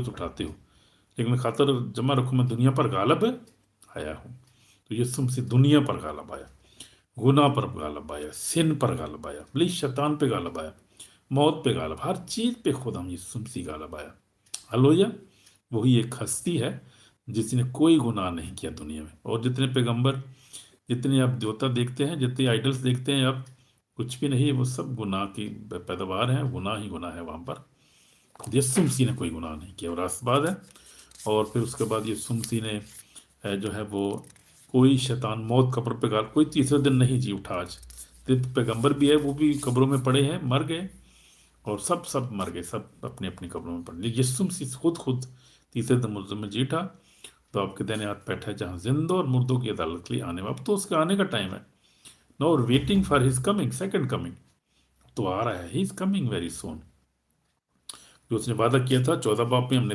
उठाते हो, लेकिन मैं खातर जमा रखूँ मैं दुनिया पर गालिब आया हूँ। तो यीशु मसीह दुनिया पर गालिब आया, गुनाह पर गालिब आया, सिन पर गालिब आया, प्लीज शैतान पे गालिब आया, मौत पे गालिब, हर चीज पे खुदा यीशु मसीह गालिब आया। हालेलुया। वही एक हस्ती है जिसने कोई गुनाह नहीं किया दुनिया में। और जितने पैगंबर, जितने आप देवता देखते हैं, जितने आइडल्स देखते हैं, आप कुछ भी नहीं है, वो सब गुनाह की पैदावार है, गुनाह ही गुनाह है वहां पर। यीशु मसीह ने कोई गुनाह नहीं किया, और आसबाद है। और फिर उसके बाद यीशु मसीह ने जो है वो कोई शैतान मौत कब्र पे गाल, कोई तीसरे दिन नहीं जी उठा। आज पैगंबर भी है, वो भी कब्रों में पड़े हैं, मर गए, और सब सब मर गए, सब अपनी अपनी कब्रों में पड़े। लेकिन यीशु मसीह खुद तीसरे दिन मुर्दों में जी उठा, तो आपके दाहिने हाथ बैठा है जहां जिंदा और मुर्दों की अदालत के लिए आने वाला। अब तो उसके आने का टाइम है। No waiting for his coming, second coming. तो आ रहा है, he is coming very soon. जो उसने वादा किया था 14 बाब में हमने